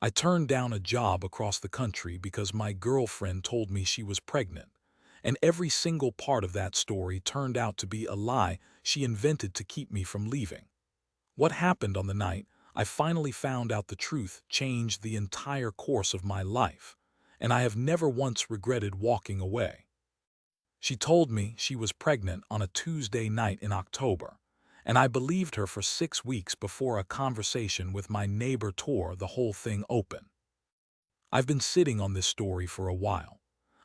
I turned down a job across the country because my girlfriend told me she was pregnant, and every single part of that story turned out to be a lie she invented to keep me from leaving. What happened on the night I finally found out the truth changed the entire course of my life, and I have never once regretted walking away. She told me she was pregnant on a Tuesday night in October, and I believed her for 6 weeks before a conversation with my neighbor tore the whole thing open. I've been sitting on this story for a while.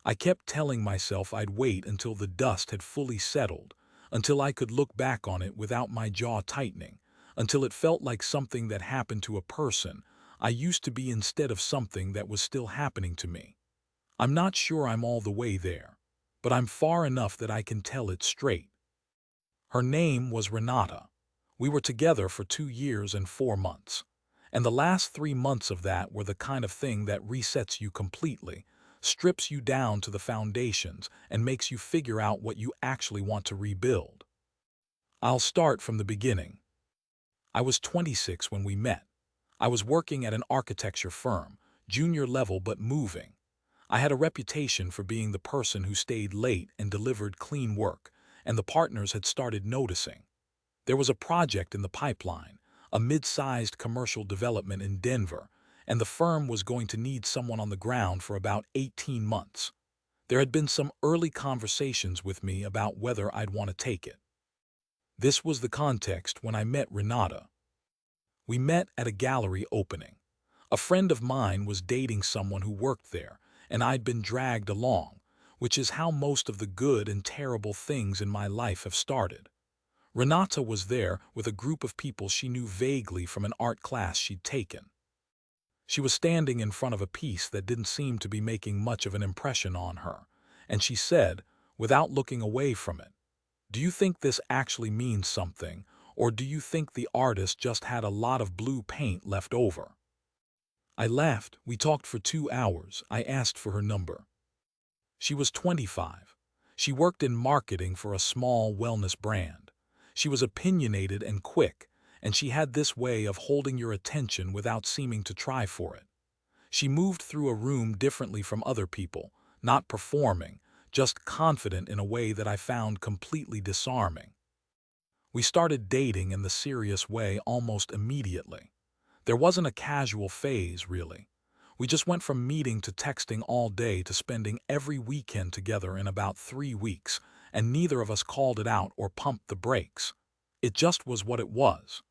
I kept telling myself I'd wait until the dust had fully settled, until I could look back on it without my jaw tightening, until it felt like something that happened to a person I used to be instead of something that was still happening to me. I'm not sure I'm all the way there, but I'm far enough that I can tell it straight. Her name was Renata. We were together for 2 years and 4 months. And the last 3 months of that were the kind of thing that resets you completely, strips you down to the foundations, and makes you figure out what you actually want to rebuild. I'll start from the beginning. I was 26 when we met. I was working at an architecture firm, junior level but moving. I had a reputation for being the person who stayed late and delivered clean work, and the partners had started noticing. There was a project in the pipeline, a mid-sized commercial development in Denver, and the firm was going to need someone on the ground for about 18 months. There had been some early conversations with me about whether I'd want to take it. This was the context when I met Renata. We met at a gallery opening. A friend of mine was dating someone who worked there, and I'd been dragged along, which is how most of the good and terrible things in my life have started. Renata was there with a group of people she knew vaguely from an art class she'd taken. She was standing in front of a piece that didn't seem to be making much of an impression on her, and she said, without looking away from it, "Do you think this actually means something, or do you think the artist just had a lot of blue paint left over?" I laughed. We talked for 2 hours. I asked for her number. She was 25. She worked in marketing for a small wellness brand. She was opinionated and quick, and she had this way of holding your attention without seeming to try for it. She moved through a room differently from other people, not performing, just confident in a way that I found completely disarming. We started dating in the serious way almost immediately. There wasn't a casual phase, really. We just went from meeting to texting all day to spending every weekend together in about 3 weeks, and neither of us called it out or pumped the brakes. It just was what it was.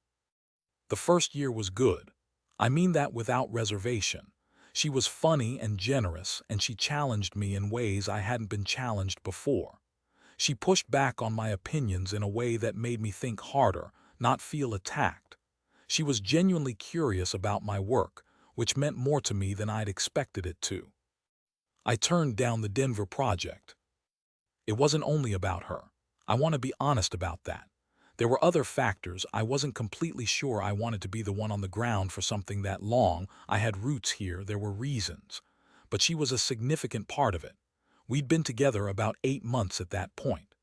The first year was good. I mean that without reservation. She was funny and generous, and she challenged me in ways I hadn't been challenged before. She pushed back on my opinions in a way that made me think harder, not feel attacked. She was genuinely curious about my work, which meant more to me than I'd expected it to. I turned down the Denver project. It wasn't only about her. I want to be honest about that. There were other factors. I wasn't completely sure I wanted to be the one on the ground for something that long. I had roots here. There were reasons. But she was a significant part of it. We'd been together about 8 months at that point.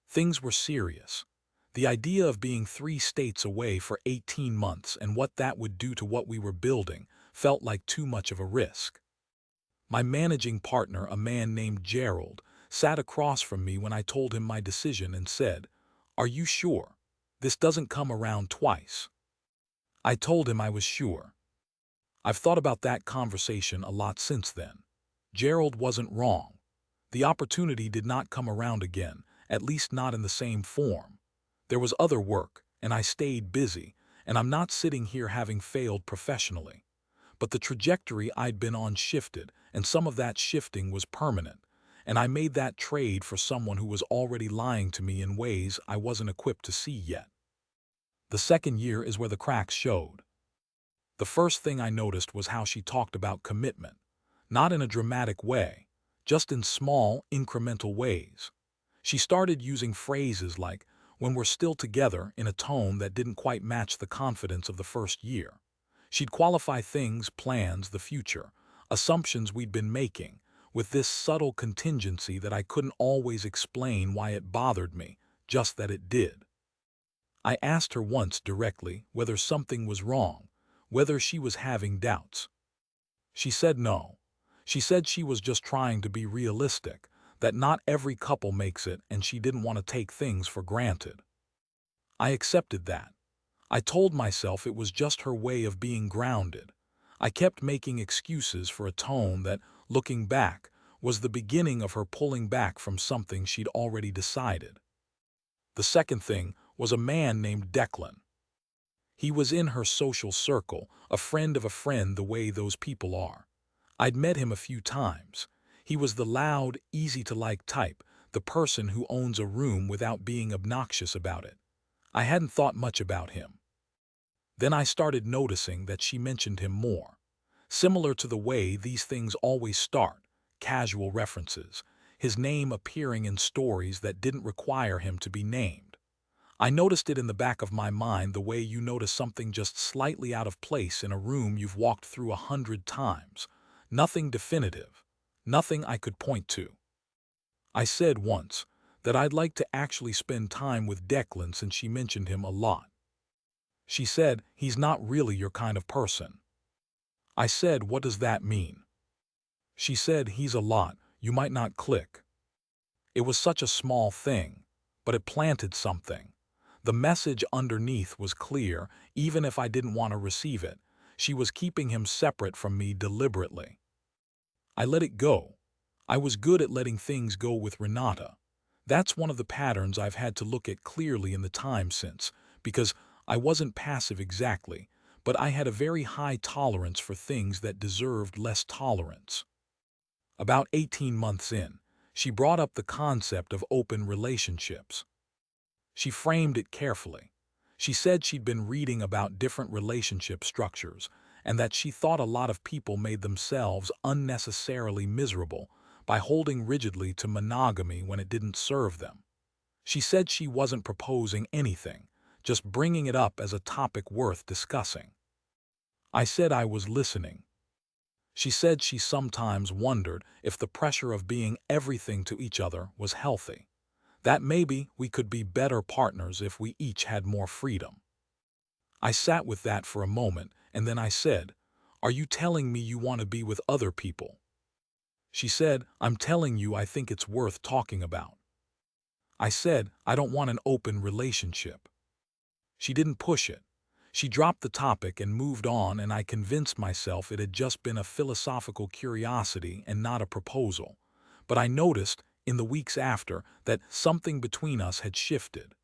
Things were serious. The idea of being 3 states away for 18 months and what that would do to what we were building felt like too much of a risk. My managing partner, a man named Gerald, sat across from me when I told him my decision and said, "Are you sure? This doesn't come around twice." I told him I was sure. I've thought about that conversation a lot since then. Gerald wasn't wrong. The opportunity did not come around again, at least not in the same form. There was other work, and I stayed busy, and I'm not sitting here having failed professionally. But the trajectory I'd been on shifted, and some of that shifting was permanent, and I made that trade for someone who was already lying to me in ways I wasn't equipped to see yet. The second year is where the cracks showed. The first thing I noticed was how she talked about commitment, not in a dramatic way, just in small, incremental ways. She started using phrases like, "when we're still together," in a tone that didn't quite match the confidence of the first year. She'd qualify things, plans, the future, assumptions we'd been making, with this subtle contingency that I couldn't always explain why it bothered me, just that it did. I asked her once directly whether something was wrong, whether she was having doubts. She said no. She said she was just trying to be realistic, that not every couple makes it and she didn't want to take things for granted. I accepted that. I told myself it was just her way of being grounded. I kept making excuses for a tone that, looking back, was the beginning of her pulling back from something she'd already decided. The second thing was a man named Declan. He was in her social circle, a friend of a friend the way those people are. I'd met him a few times. He was the loud, easy-to-like type, the person who owns a room without being obnoxious about it. I hadn't thought much about him. Then I started noticing that she mentioned him more. Similar to the way these things always start, casual references, his name appearing in stories that didn't require him to be named. I noticed it in the back of my mind the way you notice something just slightly out of place in a room you've walked through 100 times. Nothing definitive. Nothing I could point to. I said once that I'd like to actually spend time with Declan since she mentioned him a lot. She said, he's not really your kind of person. I said, what does that mean? She said, he's a lot, you might not click. It was such a small thing, but it planted something. The message underneath was clear, even if I didn't want to receive it. She was keeping him separate from me deliberately. I let it go. I was good at letting things go with Renata. That's one of the patterns I've had to look at clearly in the time since, because I wasn't passive exactly, but I had a very high tolerance for things that deserved less tolerance. About 18 months in, she brought up the concept of open relationships. She framed it carefully. She said she'd been reading about different relationship structures and that she thought a lot of people made themselves unnecessarily miserable by holding rigidly to monogamy when it didn't serve them. She said she wasn't proposing anything, just bringing it up as a topic worth discussing. I said I was listening. She said she sometimes wondered if the pressure of being everything to each other was healthy, that maybe we could be better partners if we each had more freedom. I sat with that for a moment, and then I said, "Are you telling me you want to be with other people?" She said, "I'm telling you I think it's worth talking about." I said, "I don't want an open relationship." She didn't push it. She dropped the topic and moved on, and I convinced myself it had just been a philosophical curiosity and not a proposal. But I noticed, in the weeks after, that something between us had shifted.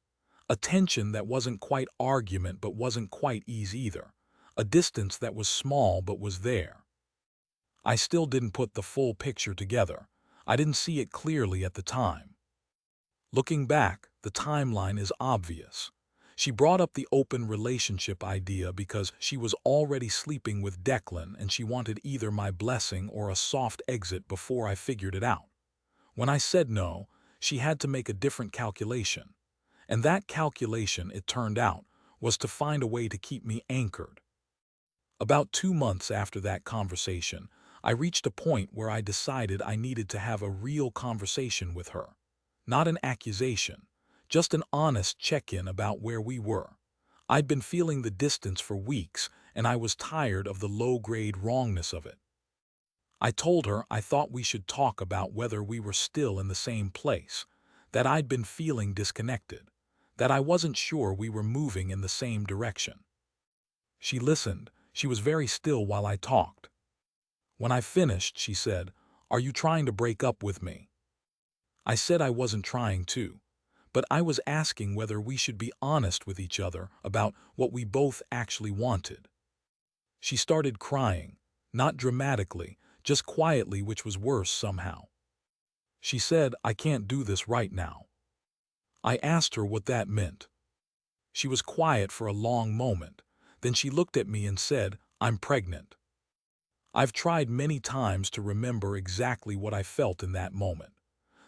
A tension that wasn't quite argument but wasn't quite ease either. A distance that was small but was there. I still didn't put the full picture together. I didn't see it clearly at the time. Looking back, the timeline is obvious. She brought up the open relationship idea because she was already sleeping with Declan and she wanted either my blessing or a soft exit before I figured it out. When I said no, she had to make a different calculation. And that calculation, it turned out, was to find a way to keep me anchored. About 2 months after that conversation, I reached a point where I decided I needed to have a real conversation with her. Not an accusation, just an honest check-in about where we were. I'd been feeling the distance for weeks, and I was tired of the low-grade wrongness of it. I told her I thought we should talk about whether we were still in the same place, that I'd been feeling disconnected, that I wasn't sure we were moving in the same direction. She listened. She was very still while I talked. When I finished, she said, "Are you trying to break up with me?" I said I wasn't trying to, but I was asking whether we should be honest with each other about what we both actually wanted. She started crying, not dramatically, just quietly, which was worse somehow. She said, "I can't do this right now." I asked her what that meant. She was quiet for a long moment. Then she looked at me and said, "I'm pregnant." I've tried many times to remember exactly what I felt in that moment.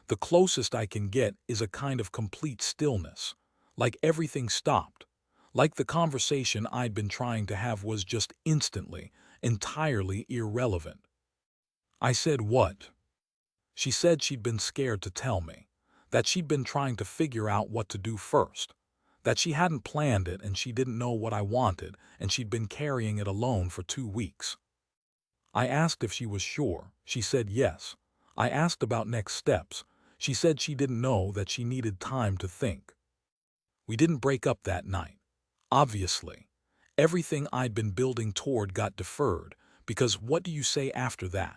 The closest I can get is a kind of complete stillness, like everything stopped, like the conversation I'd been trying to have was just instantly, entirely irrelevant. I said, "What?" She said she'd been scared to tell me, that she'd been trying to figure out what to do first, that she hadn't planned it and she didn't know what I wanted and she'd been carrying it alone for 2 weeks. I asked if she was sure. She said yes. I asked about next steps. She said she didn't know, that she needed time to think. We didn't break up that night. Obviously. Everything I'd been building toward got deferred, because what do you say after that?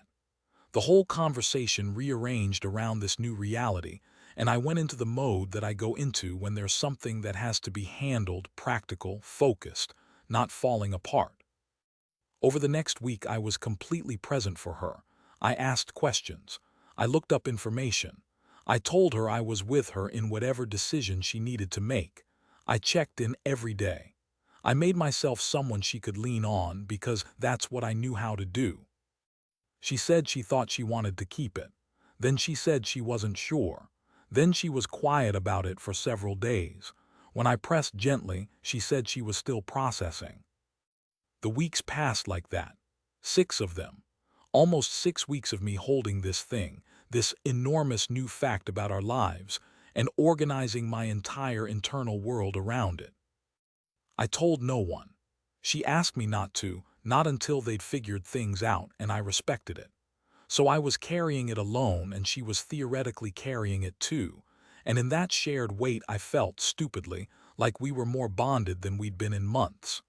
The whole conversation rearranged around this new reality, and I went into the mode that I go into when there's something that has to be handled, practical, focused, not falling apart. Over the next week, I was completely present for her. I asked questions. I looked up information. I told her I was with her in whatever decision she needed to make. I checked in every day. I made myself someone she could lean on, because that's what I knew how to do. She said she thought she wanted to keep it. Then she said she wasn't sure. Then she was quiet about it for several days. When I pressed gently, she said she was still processing. The weeks passed like that. 6 of them. Almost 6 weeks of me holding this thing, this enormous new fact about our lives, and organizing my entire internal world around it. I told no one. She asked me not to, not until they'd figured things out, and I respected it. So I was carrying it alone, and she was theoretically carrying it too. And in that shared weight, I felt, stupidly, like we were more bonded than we'd been in months.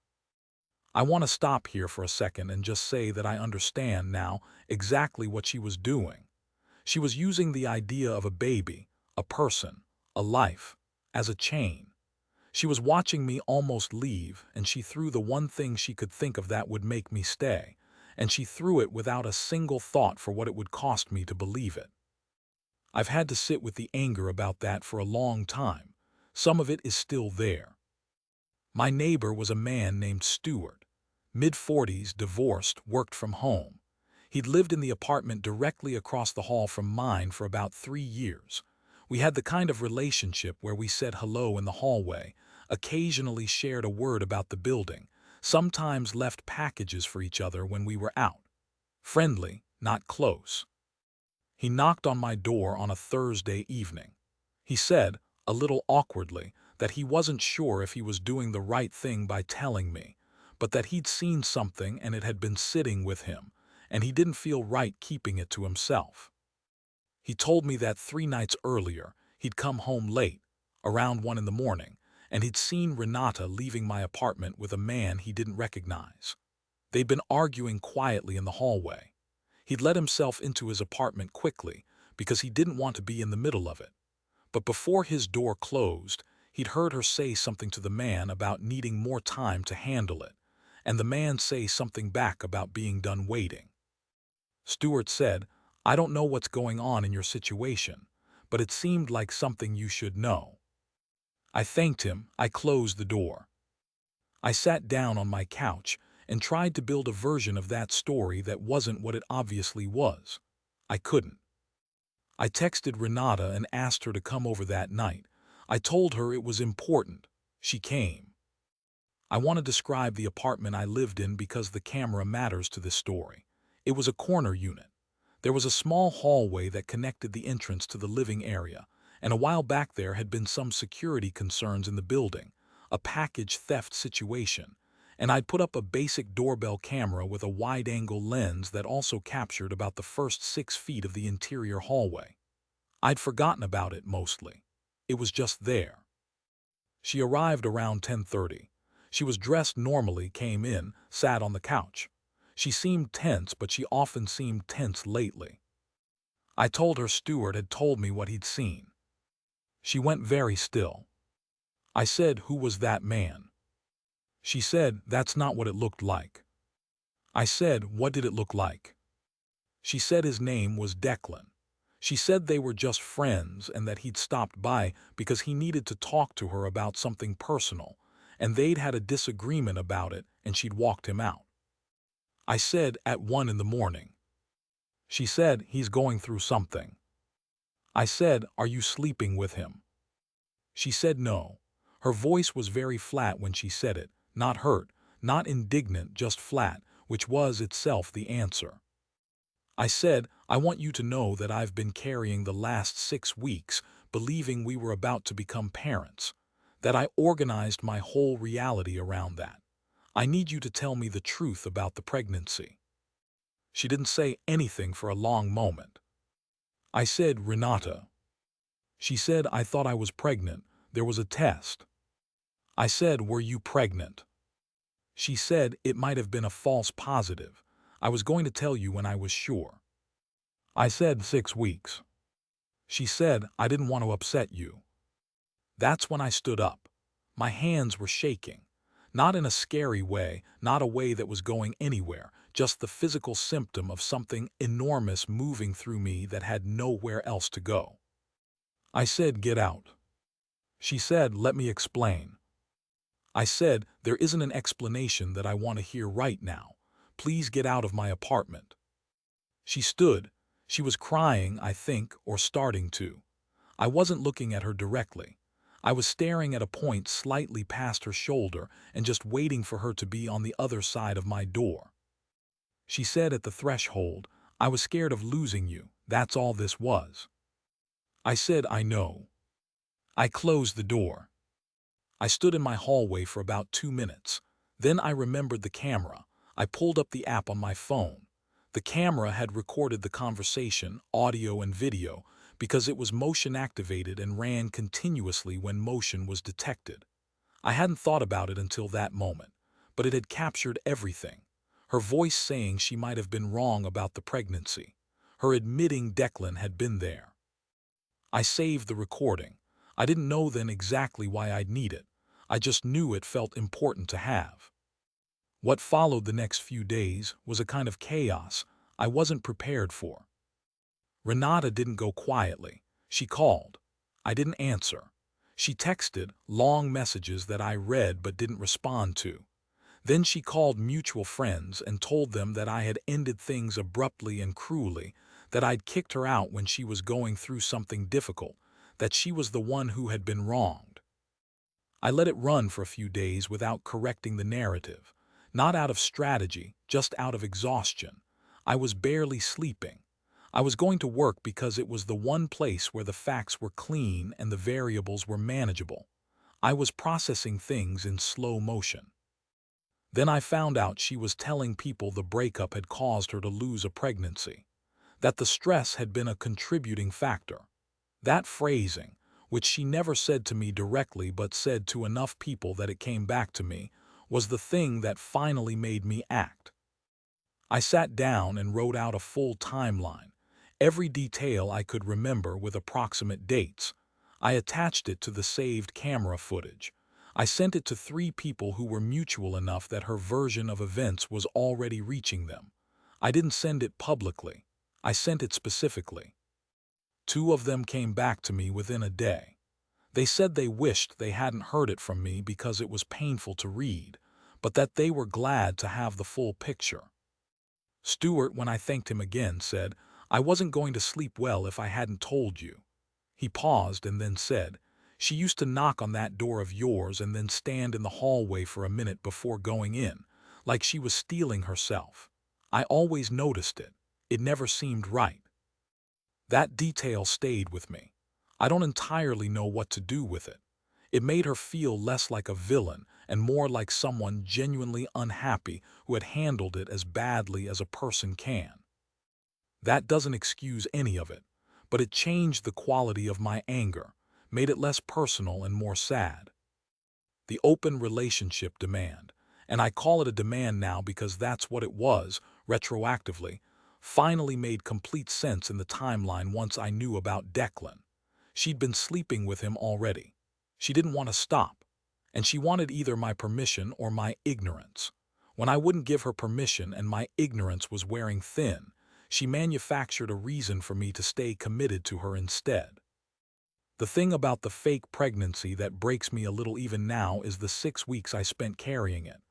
I want to stop here for a second and just say that I understand now exactly what she was doing. She was using the idea of a baby, a person, a life, as a chain. She was watching me almost leave, and she threw the one thing she could think of that would make me stay, and she threw it without a single thought for what it would cost me to believe it. I've had to sit with the anger about that for a long time. Some of it is still there. My neighbor was a man named Stewart. Mid-40s, divorced, worked from home. He'd lived in the apartment directly across the hall from mine for about 3 years. We had the kind of relationship where we said hello in the hallway, occasionally shared a word about the building, sometimes left packages for each other when we were out. Friendly, not close. He knocked on my door on a Thursday evening. He said, a little awkwardly, that he wasn't sure if he was doing the right thing by telling me, but that he'd seen something and it had been sitting with him, and he didn't feel right keeping it to himself. He told me that 3 nights earlier, he'd come home late, around 1 in the morning, and he'd seen Renata leaving my apartment with a man he didn't recognize. They'd been arguing quietly in the hallway. He'd let himself into his apartment quickly because he didn't want to be in the middle of it. But before his door closed, he'd heard her say something to the man about needing more time to handle it, and the man say something back about being done waiting. Stewart said, I don't know what's going on in your situation, but it seemed like something you should know. I thanked him. I closed the door. I sat down on my couch and tried to build a version of that story that wasn't what it obviously was. I couldn't. I texted Renata and asked her to come over that night. I told her it was important. She came. I want to describe the apartment I lived in because the camera matters to this story. It was a corner unit. There was a small hallway that connected the entrance to the living area, and a while back there had been some security concerns in the building, a package theft situation, and I'd put up a basic doorbell camera with a wide-angle lens that also captured about the first 6 feet of the interior hallway. I'd forgotten about it mostly. It was just there. She arrived around 10:30. She was dressed normally, came in, sat on the couch. She seemed tense, but she often seemed tense lately. I told her Stewart had told me what he'd seen. She went very still. I said, who was that man? She said, that's not what it looked like. I said, what did it look like? She said his name was Declan. She said they were just friends and that he'd stopped by because he needed to talk to her about something personal, and they'd had a disagreement about it and she'd walked him out. I said, at 1 in the morning. She said, he's going through something. I said, are you sleeping with him? She said no. Her voice was very flat when she said it, not hurt, not indignant, just flat, which was itself the answer. I said, I want you to know that I've been carrying the last 6 weeks, believing we were about to become parents, that I organized my whole reality around that. I need you to tell me the truth about the pregnancy. She didn't say anything for a long moment. I said, "Renata." She said, "I thought I was pregnant. There was a test." I said, "Were you pregnant?" She said, "It might have been a false positive. I was going to tell you when I was sure." I said, 6 weeks. She said, "I didn't want to upset you." That's when I stood up. My hands were shaking. Not in a scary way, not a way that was going anywhere, just the physical symptom of something enormous moving through me that had nowhere else to go. I said, "Get out." She said, "Let me explain." I said, "There isn't an explanation that I want to hear right now. Please get out of my apartment." She stood. She was crying, I think, or starting to. I wasn't looking at her directly. I was staring at a point slightly past her shoulder and just waiting for her to be on the other side of my door. She said at the threshold, "I was scared of losing you. That's all this was." I said, "I know." I closed the door. I stood in my hallway for about 2 minutes. Then I remembered the camera. I pulled up the app on my phone. The camera had recorded the conversation, audio and video, because it was motion activated and ran continuously when motion was detected. I hadn't thought about it until that moment, but it had captured everything. Her voice saying she might have been wrong about the pregnancy. Her admitting Declan had been there. I saved the recording. I didn't know then exactly why I'd need it. I just knew it felt important to have. What followed the next few days was a kind of chaos I wasn't prepared for. Renata didn't go quietly. She called. I didn't answer. She texted long messages that I read but didn't respond to. Then she called mutual friends and told them that I had ended things abruptly and cruelly, that I'd kicked her out when she was going through something difficult, that she was the one who had been wronged. I let it run for a few days without correcting the narrative. Not out of strategy, just out of exhaustion. I was barely sleeping. I was going to work because it was the one place where the facts were clean and the variables were manageable. I was processing things in slow motion. Then I found out she was telling people the breakup had caused her to lose a pregnancy, that the stress had been a contributing factor. That phrasing, which she never said to me directly but said to enough people that it came back to me, was the thing that finally made me act. I sat down and wrote out a full timeline, every detail I could remember with approximate dates. I attached it to the saved camera footage. I sent it to 3 people who were mutual enough that her version of events was already reaching them. I didn't send it publicly. I sent it specifically. 2 of them came back to me within a day. They said they wished they hadn't heard it from me because it was painful to read, but that they were glad to have the full picture. Stuart, when I thanked him again, said, "I wasn't going to sleep well if I hadn't told you." He paused and then said, "She used to knock on that door of yours and then stand in the hallway for a minute before going in, like she was stealing herself. I always noticed it. It never seemed right." That detail stayed with me. I don't entirely know what to do with it. It made her feel less like a villain and more like someone genuinely unhappy who had handled it as badly as a person can. That doesn't excuse any of it, but it changed the quality of my anger, made it less personal and more sad. The open relationship demand, and I call it a demand now because that's what it was, retroactively, finally made complete sense in the timeline once I knew about Declan. She'd been sleeping with him already. She didn't want to stop, and she wanted either my permission or my ignorance. When I wouldn't give her permission and my ignorance was wearing thin, she manufactured a reason for me to stay committed to her instead. The thing about the fake pregnancy that breaks me a little even now is the 6 weeks I spent carrying it.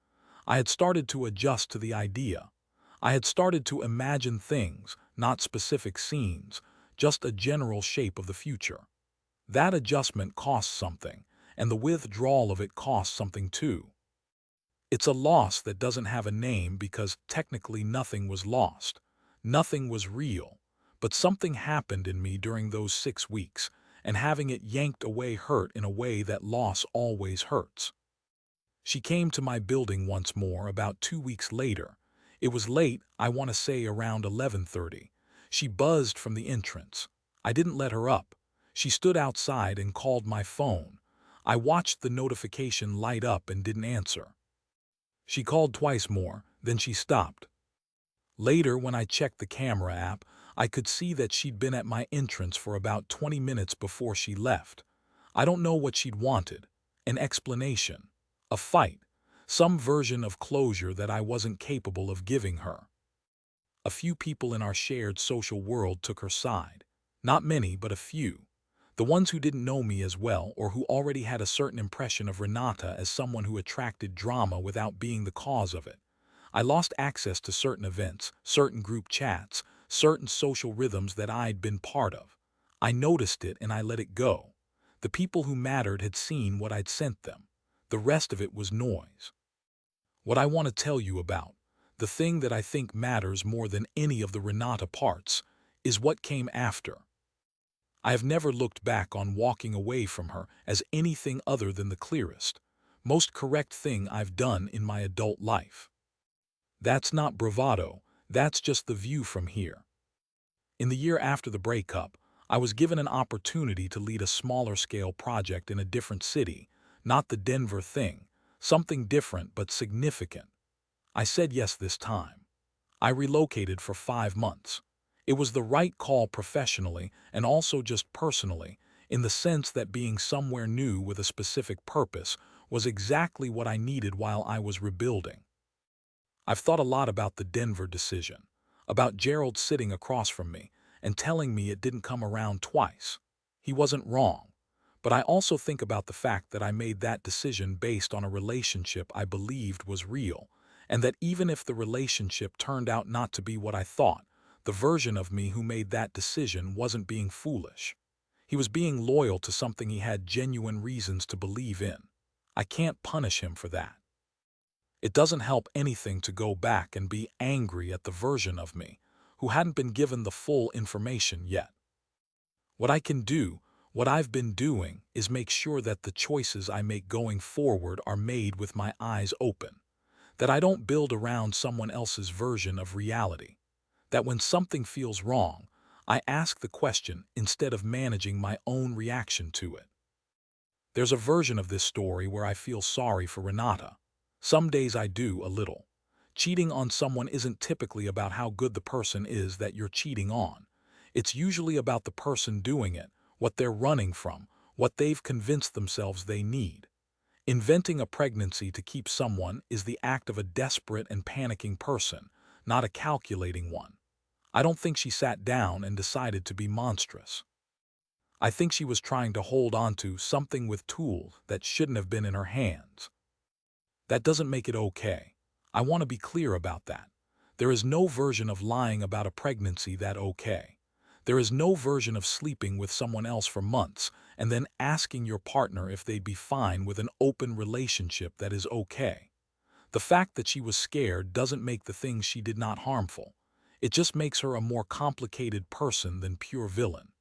I had started to adjust to the idea. I had started to imagine things, not specific scenes, just a general shape of the future. That adjustment costs something, and the withdrawal of it costs something too. It's a loss that doesn't have a name because technically nothing was lost. Nothing was real, but something happened in me during those 6 weeks, and having it yanked away hurt in a way that loss always hurts. She came to my building once more about 2 weeks later. It was late, I want to say around 11:30. She buzzed from the entrance. I didn't let her up. She stood outside and called my phone. I watched the notification light up and didn't answer. She called twice more, then she stopped. Later, when I checked the camera app, I could see that she'd been at my entrance for about 20 minutes before she left. I don't know what she'd wanted. An explanation. A fight. Some version of closure that I wasn't capable of giving her. A few people in our shared social world took her side. Not many, but a few. The ones who didn't know me as well or who already had a certain impression of Renata as someone who attracted drama without being the cause of it. I lost access to certain events, certain group chats, certain social rhythms that I'd been part of. I noticed it and I let it go. The people who mattered had seen what I'd sent them. The rest of it was noise. What I want to tell you about, the thing that I think matters more than any of the Renata parts, is what came after. I have never looked back on walking away from her as anything other than the clearest, most correct thing I've done in my adult life. That's not bravado, that's just the view from here. In the year after the breakup, I was given an opportunity to lead a smaller-scale project in a different city, not the Denver thing, something different but significant. I said yes this time. I relocated for 5 months. It was the right call professionally and also just personally, in the sense that being somewhere new with a specific purpose was exactly what I needed while I was rebuilding. I've thought a lot about the Denver decision, about Gerald sitting across from me and telling me it didn't come around twice. He wasn't wrong. But I also think about the fact that I made that decision based on a relationship I believed was real, and that even if the relationship turned out not to be what I thought, the version of me who made that decision wasn't being foolish. He was being loyal to something he had genuine reasons to believe in. I can't punish him for that. It doesn't help anything to go back and be angry at the version of me who hadn't been given the full information yet. What I can do, what I've been doing, is make sure that the choices I make going forward are made with my eyes open, that I don't build around someone else's version of reality, that when something feels wrong, I ask the question instead of managing my own reaction to it. There's a version of this story where I feel sorry for Renata. Some days I do, a little. Cheating on someone isn't typically about how good the person is that you're cheating on. It's usually about the person doing it, what they're running from, what they've convinced themselves they need. Inventing a pregnancy to keep someone is the act of a desperate and panicking person, not a calculating one. I don't think she sat down and decided to be monstrous. I think she was trying to hold on to something with tools that shouldn't have been in her hands. That doesn't make it okay. I want to be clear about that. There is no version of lying about a pregnancy that okay. There is no version of sleeping with someone else for months and then asking your partner if they'd be fine with an open relationship that is okay. The fact that she was scared doesn't make the things she did not harmful. It just makes her a more complicated person than pure villain.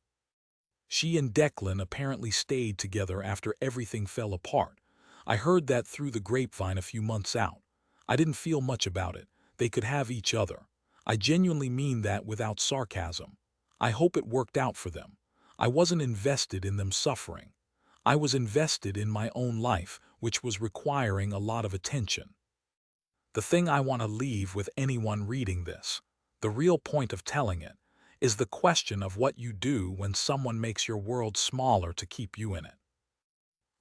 She and Declan apparently stayed together after everything fell apart. I heard that through the grapevine a few months out. I didn't feel much about it. They could have each other. I genuinely mean that without sarcasm. I hope it worked out for them. I wasn't invested in them suffering. I was invested in my own life, which was requiring a lot of attention. The thing I want to leave with anyone reading this, the real point of telling it, is the question of what you do when someone makes your world smaller to keep you in it.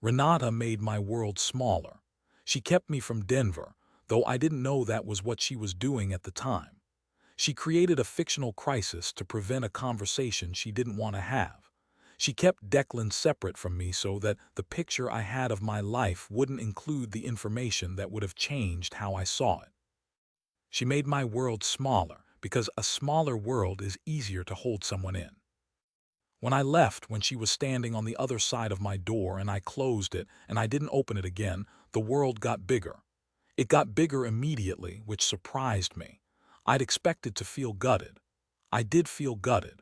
Renata made my world smaller. She kept me from Denver, though I didn't know that was what she was doing at the time. She created a fictional crisis to prevent a conversation she didn't want to have. She kept Declan separate from me so that the picture I had of my life wouldn't include the information that would have changed how I saw it. She made my world smaller because a smaller world is easier to hold someone in. When I left, when she was standing on the other side of my door and I closed it and I didn't open it again, the world got bigger. It got bigger immediately, which surprised me. I'd expected to feel gutted. I did feel gutted.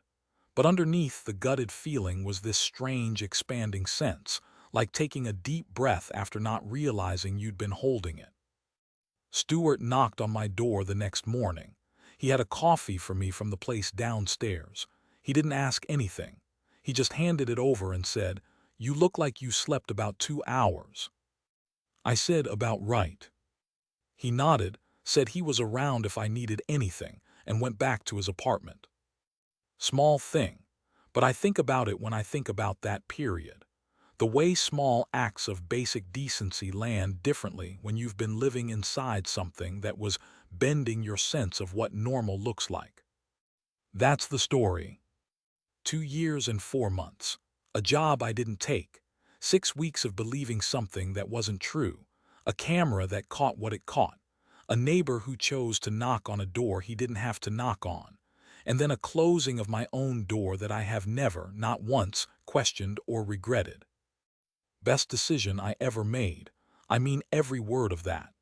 But underneath the gutted feeling was this strange expanding sense, like taking a deep breath after not realizing you'd been holding it. Stuart knocked on my door the next morning. He had a coffee for me from the place downstairs. He didn't ask anything. He just handed it over and said, "You look like you slept about 2 hours." I said, "About right." He nodded, said he was around if I needed anything, and went back to his apartment. Small thing, but I think about it when I think about that period. The way small acts of basic decency land differently when you've been living inside something that was bending your sense of what normal looks like. That's the story. 2 years and 4 months. A job I didn't take. 6 weeks of believing something that wasn't true. A camera that caught what it caught. A neighbor who chose to knock on a door he didn't have to knock on. And then a closing of my own door that I have never, not once, questioned or regretted. Best decision I ever made. I mean every word of that.